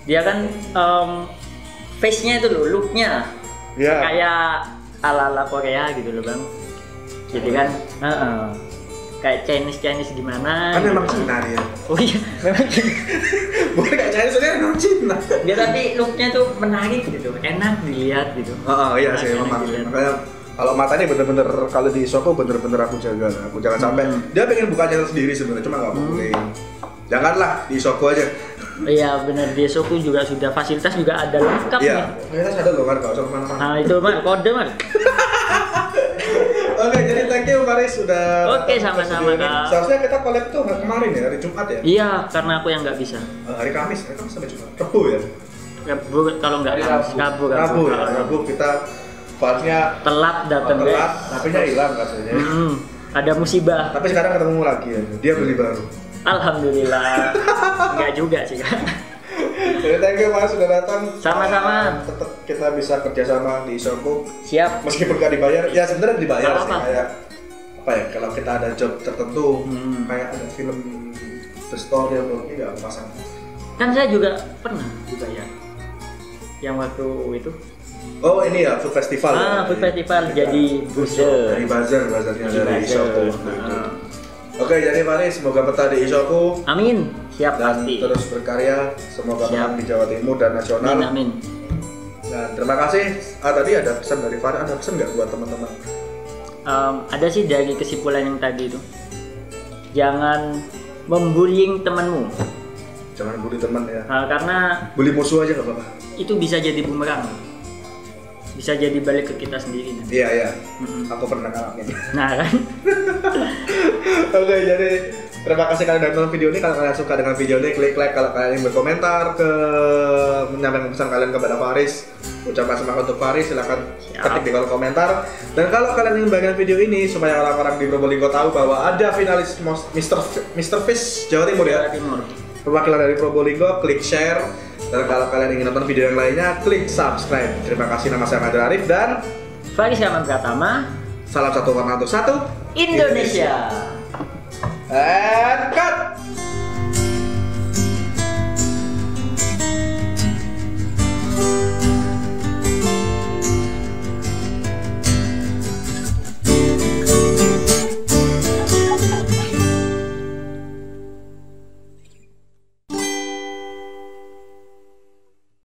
Dia kan face-nya itu loh, look-nya Iya. kayak ala-ala Korea gitu loh bang. Jadi kan, kayak Chinese gimana? Kan gitu. memang Cina dia. Oh iya, memang gitu. Bukan kayak Chinese, dia memang Cina. Dia tapi look-nya tuh menarik gitu, enak dilihat gitu. Iya sih Enak memang. dilihat. Makanya kalau Mata ini bener-bener kalau di Isoko bener-bener aku jaga. Aku jangan sampai dia pengen buka channel sendiri sebenarnya cuma nggak boleh. Janganlah di Isoko aja. Iya benar, di Soku juga sudah fasilitas juga ada lengkap Iya. nih. Kita sadar loh kan nggak usah kemana-mana. Nah itu mah kode mah. Oke, jadi thank you Faris sudah. Oke, datang ke sama-sama, studio ini. Kak. Seharusnya kita collab tuh kemarin ya, hari Jumat ya. Iya, karena aku yang nggak bisa. Hari Kamis sampai Jumat. Rabu ya. Rabu kalau nggak Hari Kamis, Rabu. Rabu. Rabu ya. Rabu kita Farisnya telat datang telat, guys. HP-nya hilang katanya. Ada musibah. Tapi sekarang ketemu lagi ya. Dia beli baru. Alhamdulillah. Enggak juga sih Kak. Jadi thank you Mas sudah datang. Sama-sama. Tetap kita bisa kerjasama di Isoko. Siap. Meskipun gak dibayar, ya sebenarnya dibayar sih Apa? kayak apa ya? Kalau kita ada job tertentu, kayak ada film The Story atau ini nggak pasang. Kan saya juga pernah dibayar. Yang waktu itu. Oh ini ya food festival. Food festival jadi buzzer. Dari bazarnya Jadi dari buzzer. Isoko. Oke, jadi Faris semoga betah di Isoko. Amin. Siap Dan pasti. terus berkarya, semoga menang di Jawa Timur dan nasional. Amin. Dan terima kasih. Tadi ada pesan dari Faris, ada pesan nggak buat teman-teman? Ada sih dari kesimpulan yang tadi itu. Jangan membullying temanmu. Jangan bully teman ya. Karena Bully musuh aja nggak apa-apa. itu bisa jadi bumerang. Bisa jadi balik ke kita sendiri nanti. Iya iya. Aku pernah ngalamin. Nah kan. Oke, jadi terima kasih kalian udah nonton video ini. Kalau kalian suka dengan video ini, klik like. Kalau kalian ingin berkomentar menyampaikan pesan kalian kepada Faris, ucapan semangat untuk Faris, silahkan ketik di kolom komentar. Dan kalau kalian ingin bagian video ini supaya orang-orang di Probolinggo tahu bahwa ada finalis Mr. Fish Jawa Timur ya, perwakilan dari Probolinggo, klik share. Dan kalau kalian ingin nonton video yang lainnya, klik subscribe. Terima kasih, nama saya Madra Arif dan Faris Yaman Pratama. salam satu warna untuk satu Indonesia. And cut!